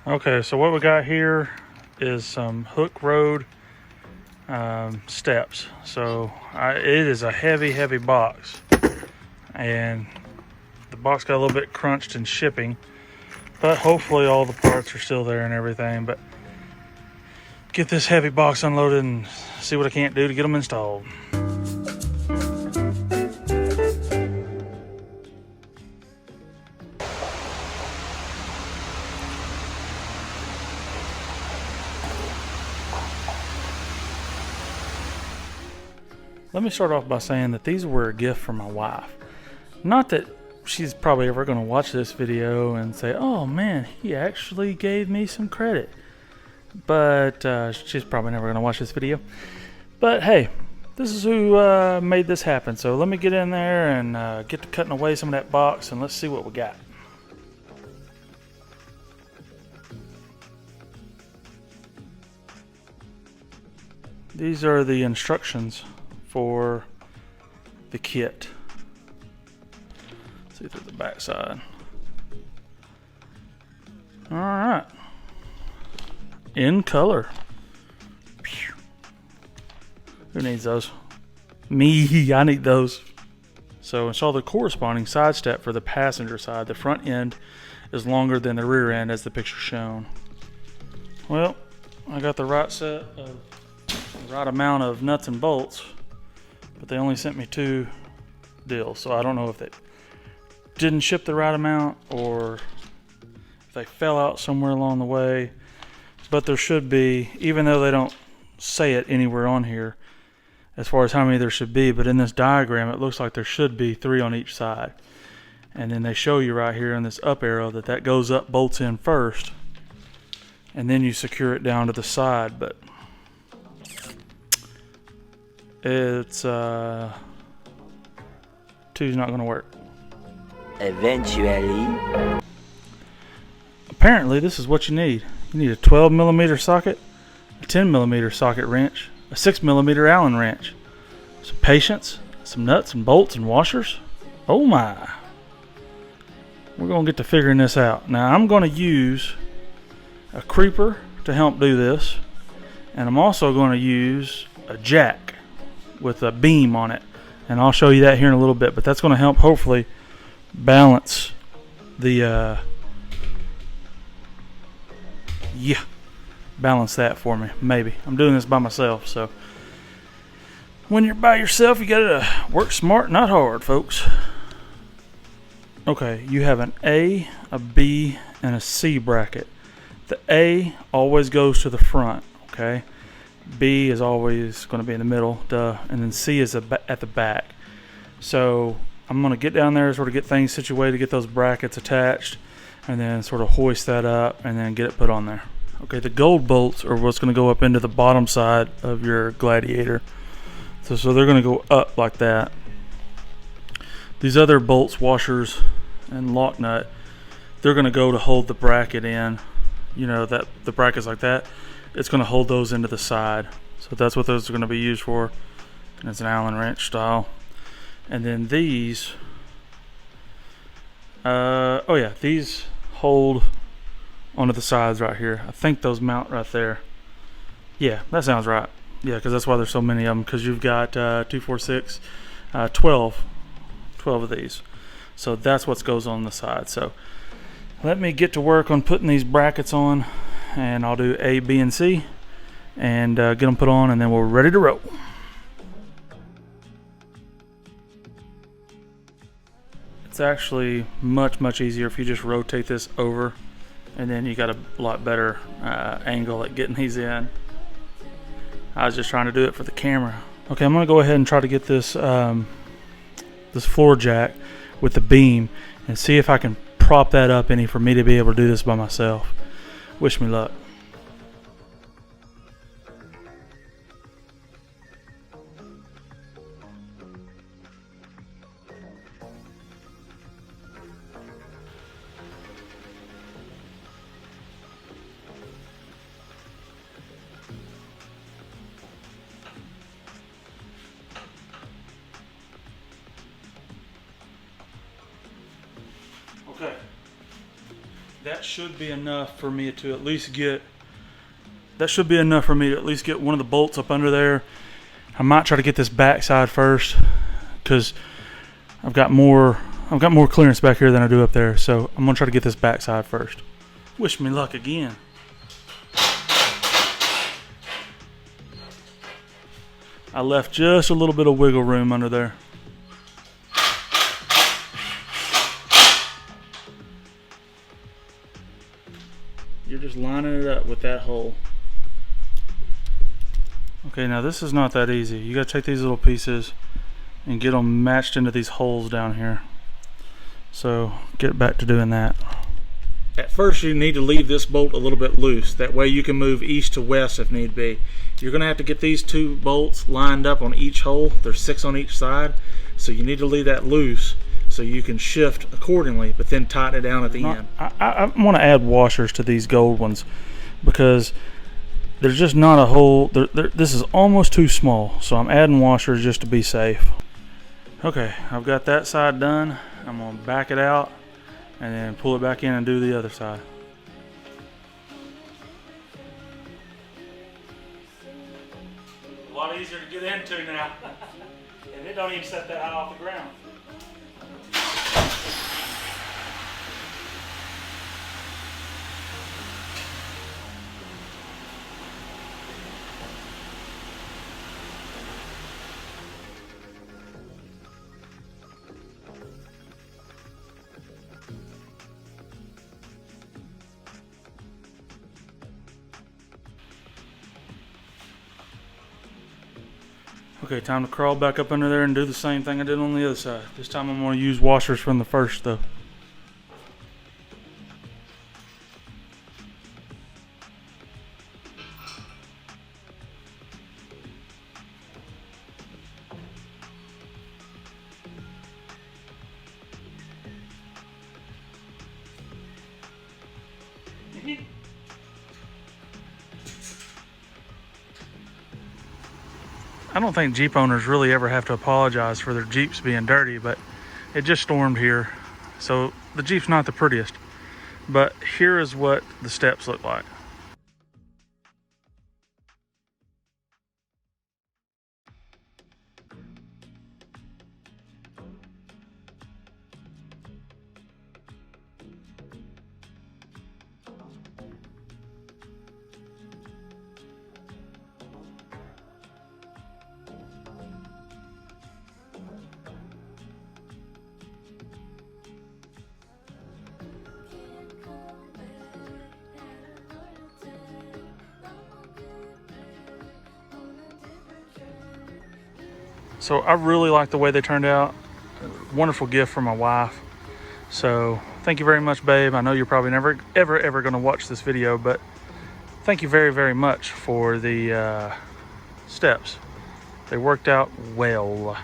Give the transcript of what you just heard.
Okay, so what we got here is some Hooke Road steps. So it is a heavy box, and the box got a little bit crunched in shipping, but hopefully all the parts are still there and everything. But get this heavy box unloaded and see what I can't do to get them installed. Let me start off by saying that these were a gift from my wife. Not that she's probably ever going to watch this video and say, oh man, he actually gave me some credit. But she's probably never going to watch this video. But hey, this is who made this happen. So let me get in there and get to cutting away some of that box, and let's see what we got. These are the instructions for the kit. See through the back side. All right, in color. Who needs those? Me, I need those. So install the corresponding side step for the passenger side. The front end is longer than the rear end as the picture shown. Well, I got the right amount of nuts and bolts, but they only sent me 2 deals, so I don't know if they didn't ship the right amount or if they fell out somewhere along the way. But there should be, even though they don't say it anywhere on here as far as how many there should be, but in this diagram it looks like there should be 3 on each side. And then they show you right here in this up arrow that goes up, bolts in first, and then you secure it down to the side. But it's 2's not going to work. Eventually. Apparently this is what you need. You need a 12mm socket, a 10mm socket wrench, a 6mm Allen wrench, some patience, some nuts and bolts and washers. Oh my. We're going to get to figuring this out. Now I'm going to use a creeper to help do this, and I'm also going to use a jack with a beam on it, and I'll show you that here in a little bit. But that's going to help hopefully balance the balance that for me. Maybe I'm doing this by myself, so when you're by yourself you gotta work smart, not hard, folks. Okay, you have an A, a B, and a C bracket. The A always goes to the front, okay? B is always going to be in the middle, duh, and then C is at the back. So I'm going to get down there, sort of get things situated, get those brackets attached, and then sort of hoist that up and then get it put on there. Okay, the gold bolts are what's going to go up into the bottom side of your Gladiator. So they're going to go up like that. These other bolts, washers, and lock nut, they're going to go to hold the bracket in. You know, that the brackets like that, it's going to hold those into the side. So that's what those are going to be used for. And it's an Allen wrench style. And then these, these hold onto the sides right here. I think those mount right there. Yeah, that sounds right. Yeah, because that's why there's so many of them, because you've got 2, 4, 6, 12 of these. So that's what goes on the side. So let me get to work on putting these brackets on, and I'll do A, B, and C, and get them put on, and then we're ready to roll. It's actually much easier if you just rotate this over, and then you got a lot better angle at getting these in. I was just trying to do it for the camera. Okay, I'm gonna go ahead and try to get this this floor jack with the beam and see if I can prop that up any for me to be able to do this by myself. Wish me luck. Okay, that should be enough for me to at least get. That should be enough for me to at least get one of the bolts up under there. I might try to get this back side first, because I've got more clearance back here than I do up there. So I'm gonna try to get this back side first. Wish me luck again. I left just a little bit of wiggle room under there. You're just lining it up with that hole. Okay, now this is not that easy. You gotta take these little pieces and get them matched into these holes down here. So get back to doing that. At first you need to leave this bolt a little bit loose. That way you can move east to west if need be. You're gonna have to get these 2 bolts lined up on each hole. There's 6 on each side. So you need to leave that loose so you can shift accordingly, but then tighten it down at the end. I want to add washers to these gold ones because there's just not a hole. This is almost too small, so I'm adding washers just to be safe. Okay, I've got that side done. I'm going to back it out and then pull it back in and do the other side. A lot easier to get into now. And it don't even set that high off the ground. Okay, time to crawl back up under there and do the same thing I did on the other side. This time I'm going to use washers from the first though. I don't think Jeep owners really ever have to apologize for their Jeeps being dirty, but it just stormed here. So the Jeep's not the prettiest, but here is what the steps look like. So I really like the way they turned out. Wonderful gift from my wife. So thank you very much, babe. I know you're probably never, ever going to watch this video, but thank you very, very much for the steps. They worked out well.